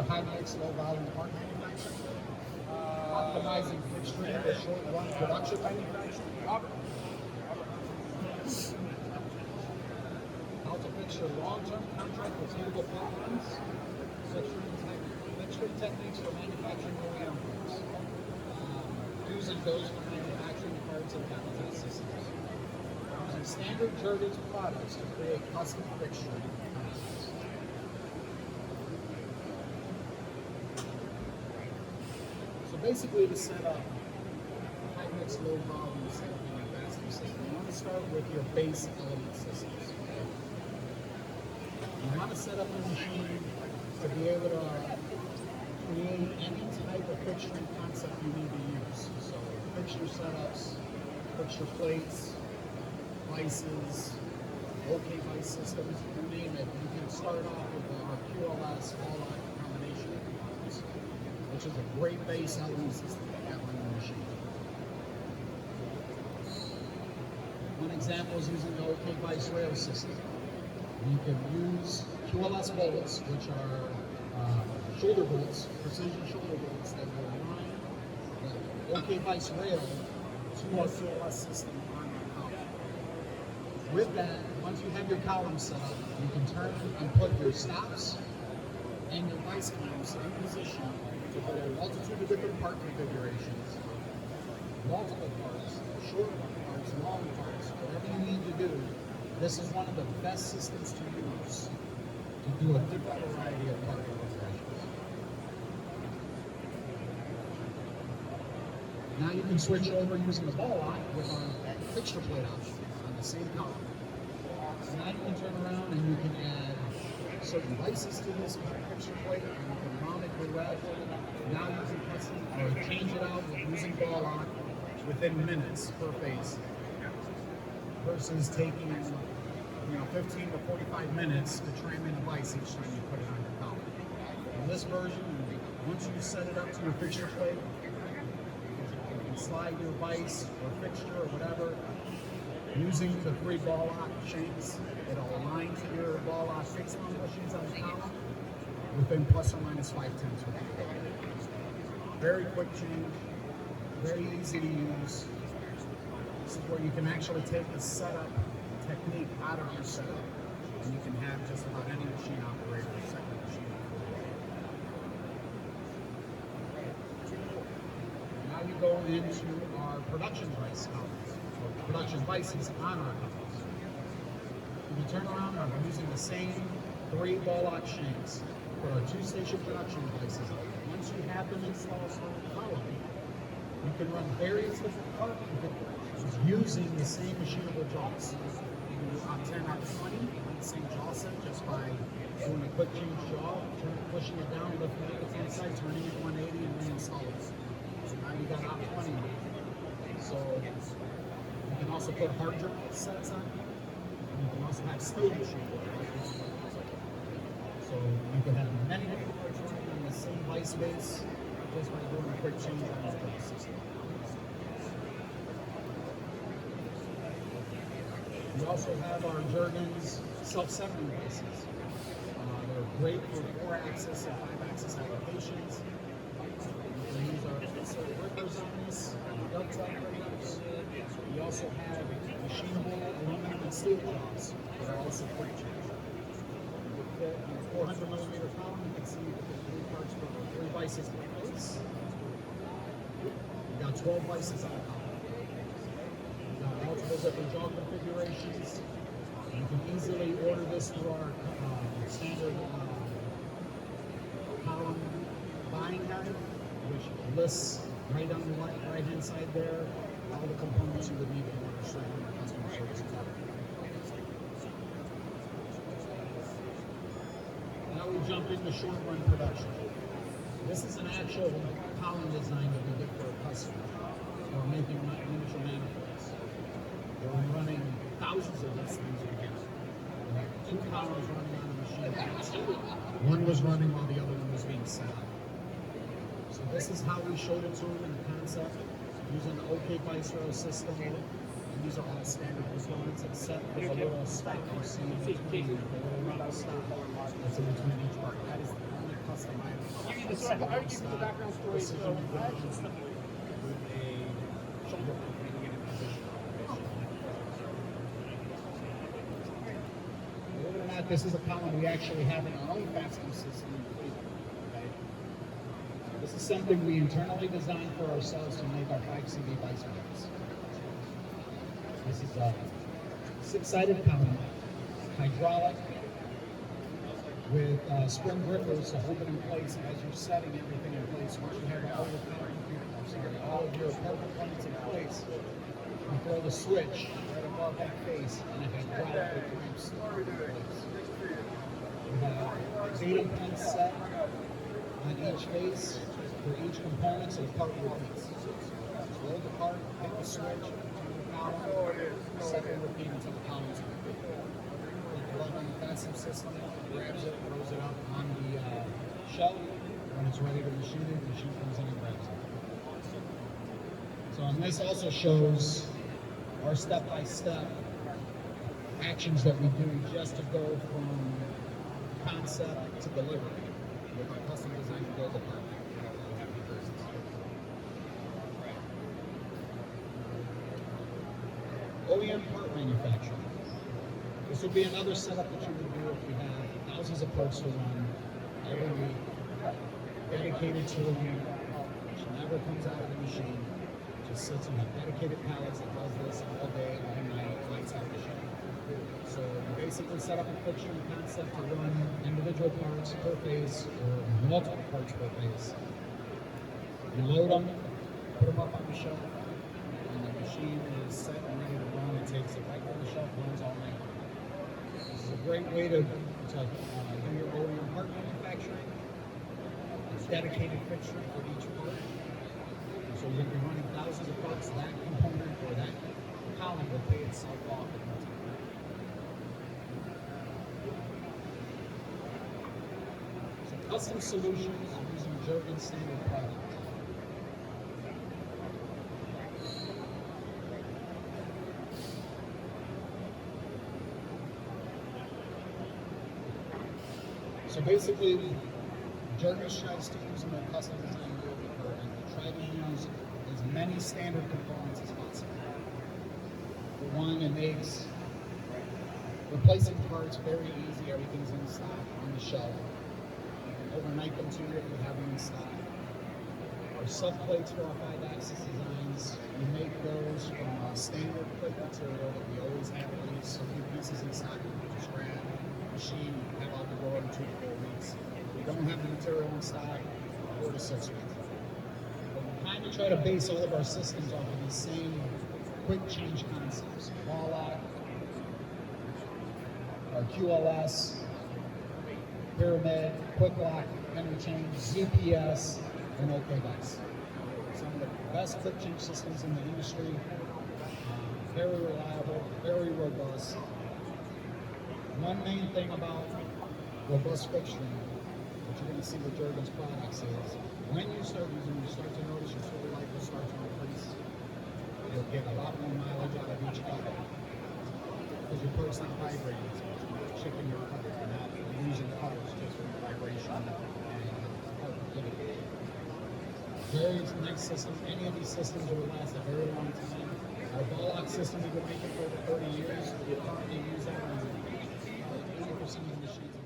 for high mix, low volume part manufacturing, optimizing extreme or short run production manufacturing, how to fix your long-term contract with suitable partners, fixturing techniques for manufacturing OEM parts, do's and don'ts for manufacturing parts and capital systems, using standard Jergens products to create custom fixturing. So basically, to set up a high mix, low volume Fastems system, you want to start with your base element systems. You want to set up your machine to be able to create any type of fixturing concept you need to use. So fixture setups, fixture plates, vices, OK vice systems, you name it. You can start off with our QLS all-out combination components, which is a great base element system to have on your machine. One example is using the OK vice rail system. You can use QLS bolts, which are shoulder bolts, precision shoulder bolts that will run the OK vice rail to our QLS system on our column. With that, once you have your column set up, you can turn and put your stops and your vice clamps in position to put a multitude of different part configurations, multiple parts, short parts, long parts, whatever you need to do. This is one of the best systems to use to do a different variety of part configurations. Now you can switch over using the ball lock with our fixture plate option on the same column. So now you can turn around and you can add certain vices to this fixture plate, and you can mount it directly. Now you can custom or change it out with using ball lock within minutes per phase, versus taking 15 to 45 minutes to trim in a vice each time you put it on your column. In this version, once you set it up to your fixture plate, you can slide your vice or fixture or whatever using the 3 ball lock shanks. It'll align to your ball lock fixed on bushings on the column within plus or minus 5/10 of the day. Very quick change, very easy to use. This is where you can actually take the setup technique out of your setup, and you can have just about any machine operator set your machine up. Now you go into our production vice columns, or production vices on our columns. You can turn around and we're using the same 3 ball lock shanks for our 2-station production vices. Once you have them installed on the column, you can run various different part configurations using the same machinable jaws. You can do out 10 out 20 on the same jaw set just by doing a quick change jaw, pushing it down, lifting it to the side, turning it 180 and reinstalling it. So now you got out 20. So you can also put hard jerk sets on. You can also have steel machine. So you can have many different parts running on the same vice base just by doing a quick change on the base system. We also have our Jergens self-centering vices. They're great for 4-axis and 5-axis applications. You can use our insert rippers on this, dovetail rippers. We also have machinable aluminum and steel jaws that are also quick change. With a 400 millimeter column, you can see you can 3 parts per 3 vices per place. We've got 12 vices on the column. We've got multiple different jaw configurations. You can easily order this through our standard column buying guide, which lists right on the right hand side there all the components you would need to order straight from our customer service counter. Now we jump into short run production. This is an actual column design that we did for a customer. We're making miniature manifolds. We're running thousands of these things a year. We have 2 columns running on the machine. One was running while the other one was being set up. So this is how we showed it to them in the concept, using the OK vice rail system. And these are all standard components except for the little stop you see in between, the little rubber stop that's in between each part. That is the only custom item this So I give you the background story. So I actually spent with a shoulder bringing it in position. Believe it or not, this is a column we actually have in our own Fastems system. Okay? This is something we internally designed for ourselves to make our 5CV vice grips. This is a 6-sided column, hydraulic, with spring grippers to hold it in place as you're setting everything in place. Once you have all of your components in place, you throw the switch right above that face and it hydraulically clamps in place. We have data points set on each face for each component so the part repeats. Just load the part, hit the switch, turn the column, second repeat until the column's complete. Plug on the Fastems system, grabs it, throws it up on the shelf. When it's ready to machine it, the machine comes in and grabs it. So, and this also shows our step-by-step actions that we do just to go from concept to delivery with our custom design build department. OEM part manufacturing. This would be another setup that you would do if you have thousands of parts to run every week, dedicated to a unit, which never comes out of the machine, just sits in a dedicated pallets that does this all day, all night, lights out the machine. So you basically set up a fixture and concept to run individual parts per phase or multiple parts per phase. You load them, put them up on the shelf, and the machine is set and ready to run. It takes it right from the shelf, runs all night. This is a great way to do your OEM part manufacturing. It's dedicated fixture for each part. So you're going to be running thousands of parts. That component or that column will pay itself off in no time. So custom solutions using Jergens standard product. So basically, Jergens tries to use in their custom design build and to try to use as many standard components as possible. For one, it makes replacing parts very easy. Everything's in stock on the shelf. You can overnight them to you if you have them in stock. Our subplates for our 5-axis designs, we make those from standard plate material that we always have at least a few pieces in stock that we just grab. Machine, have out the door in 2 to 4 weeks. We don't have the material in stock, 4 to 6 weeks. But we kind of try to base all of our systems off of these same quick change concepts. Ball lock, our QLS, pyramid, quick lock, interchange, ZPS, and OK Dice. Some of the best quick change systems in the industry. Very reliable, very robust. One main thing about robust fixturing, what you're going to see with Jergens products is, when you start using them, you start to notice your total life will start to increase. You'll get a lot more mileage out of each cut because your part's not vibrating as much. You're not chipping your cutter. You're not losing cutters just from vibration and part rigidity. Very nice system. Any of these systems will last a very long time. Our ball lock system we've been making for over 30 years. We currently use that on 80% of the machines.